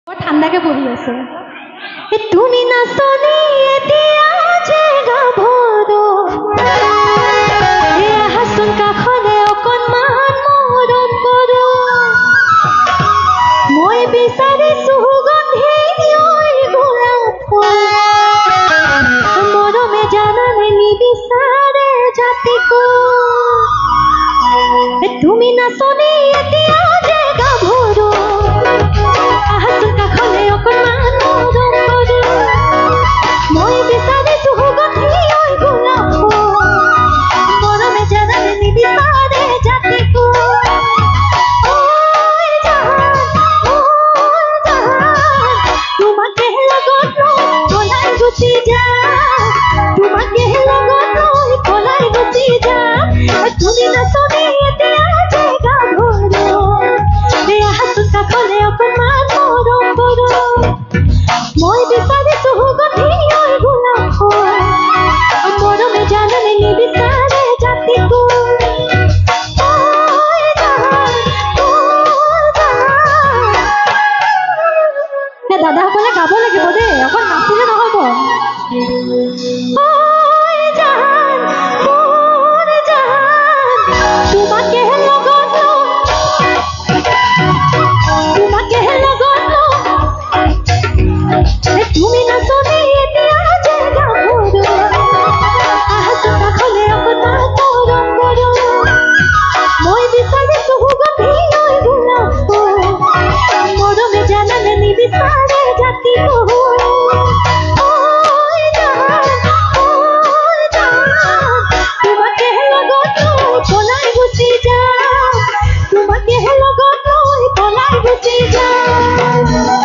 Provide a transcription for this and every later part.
ঠান্ডাকে পৰি আছে তুমি নাচনি এতিয়া যে গাভৰু হাচোন কাষলে অকণমান মৰম কৰো মই বিচাৰিছো সুগন্ধি গোলাপ ফুল মৰমে জানানে নিবিচাৰে জাতিকো তুমি নাচনি এতিয়া যে গাভৰু হাচোন কাষলে অকণমান মৰম কৰো মই বিচাৰিছো সুগন্ধি গোলাপ ফুল মৰমে জানানে নিবিচাৰে জাতিকো তোমাকে লগত লৈ পলাই গুচি যাম তোমাকে লগত লৈ পলাই গুচি যাম তুমি নাচনি এতিয়া যে গাভৰু হাচোন কাষলে অকণমান মৰম কৰো মই বিচাৰিছো সুগন্ধি গোলাপ ফুল মৰমে জানানে নিবিচাৰে জাতিকো দাদাসকলে গাব লাগিব দেই অকল নাচিলে নহব তোমাকে লগত তুমি নাচনি এতিয়া যে গাভৰু হাচোন কাষলে অকণমান মৰম কৰো মই বিচাৰিছো সুগন্ধি গোলাপ ফুল মৰমে জানানে নিবিচাৰে জাতিকো তোমাকে লগত লৈ পলাই গুচি যাম তোমাকে লগত লৈ পলাই গুচি যাম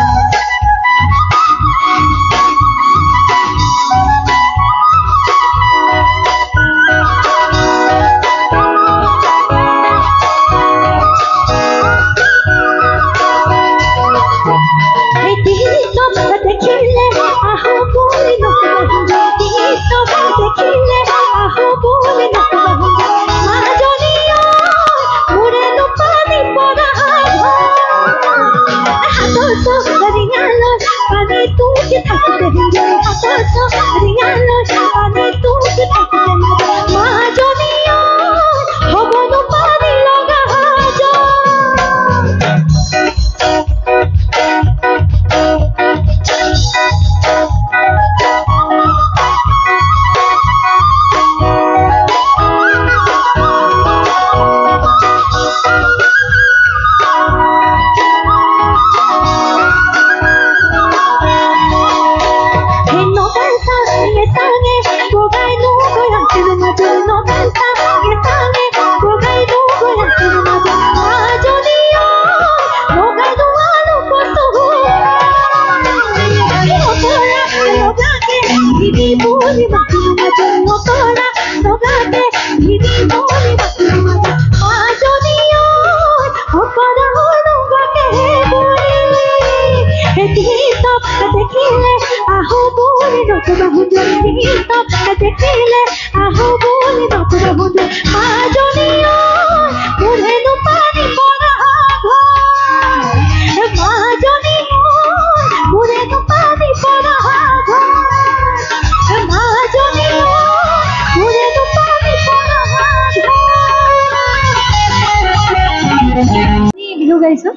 দেখিলে আহো বুলি দেখিলে আহো বুলি মাজনীয় মোৰে পানী পৰা হাতৰ ৰিঙালৈ পানী তুকি থাকোতে হাতৰ ৰিঙালৈ পানী তুকি থাকোতে মাজনীয় হ'বনো পানী লগা দেখিলে আহো বুলি দেখিলে আহো বুলি মাজনীয় মোৰেনো পানী পৰা মাজনীয় মোৰেনো পানী পৰা মাজনীয় মোৰেনো পানী পৰা বিহু গাইছো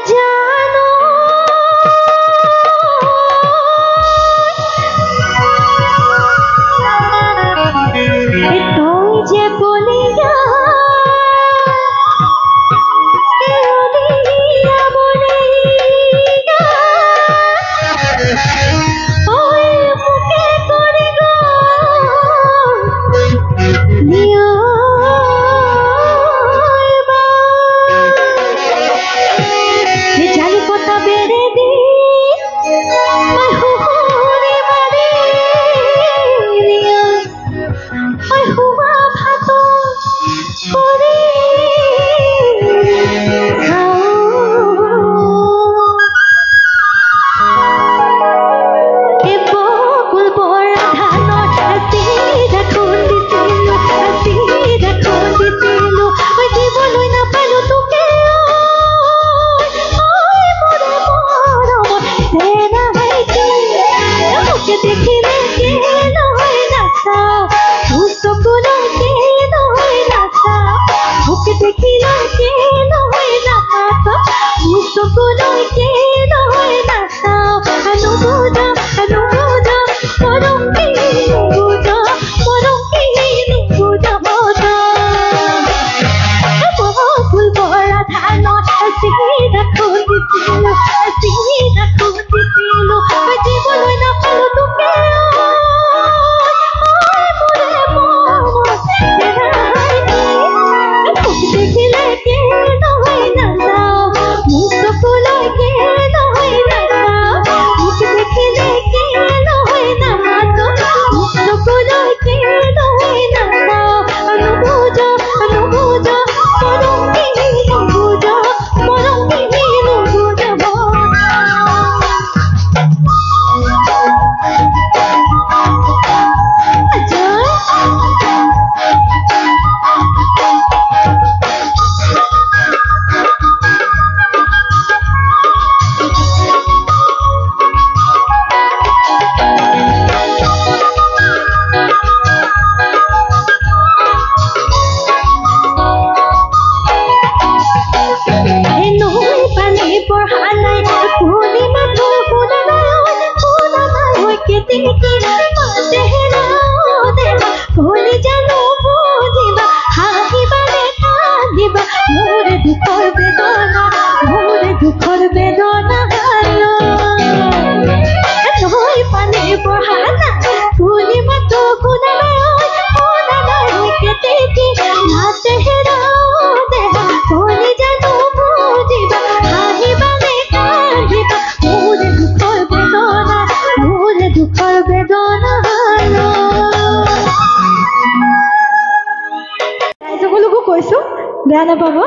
জানো তুই যে বলি বলি বেয়া নাপাব।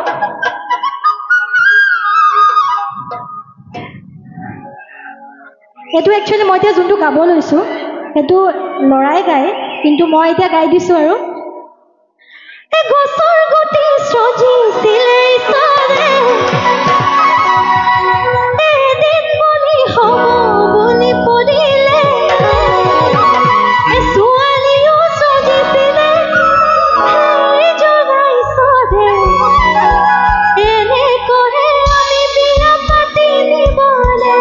এইটো একচুৱেলি মই এতিয়া যোনটো গাব লৈছোঁ সেইটো ল'ৰাই গায়, কিন্তু মই এতিয়া গাই দিছোঁ আৰু। গছৰ গুটি সজিছিলে ঈশ্বৰে, এদিন বুলি হ'ব বুলি পৰিলে, ছোৱালীও সজিছিলে সেইজনা ঈশ্বৰে, এনেকৈহে আমি বিয়া পাতি নিবলে,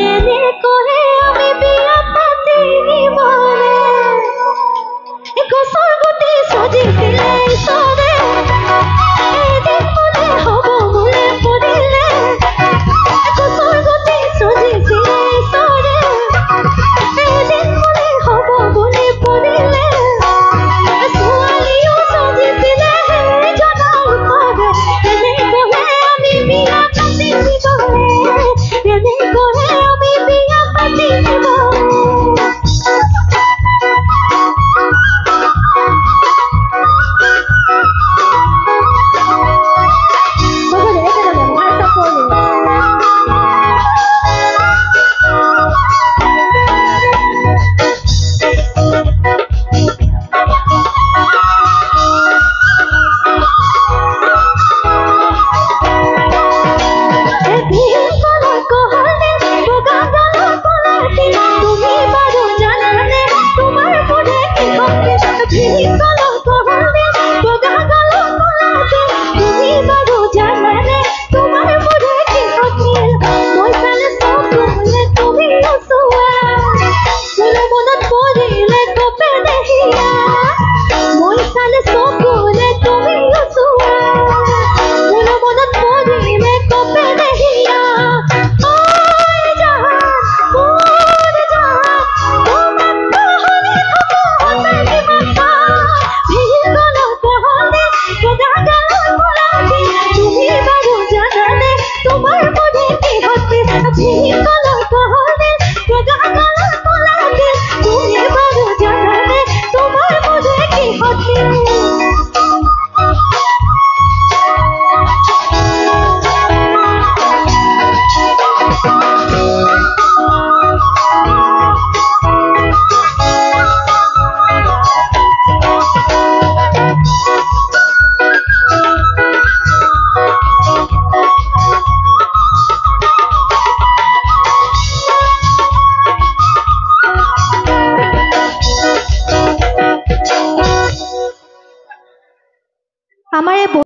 এনেকৈহে আমি বিয়া পাতি নিবলে। গছৰ গুটি সজিছিলে ঈশ্বৰে, এদিন বুলি হ'ব বুলি পৰিলে, গছৰ গুটি সজিছিলে ঈশ্বৰে, এদিন বুলি হ'ব বুলি পৰিলে, ছোৱালীও সজিছিলে সেইজনা ঈশ্বৰে, এনেকৈহে আমি বিয়া পাতি নিবলে, এনেকৈহে আমি বিয়া পাতি নিবলে। আমাৰ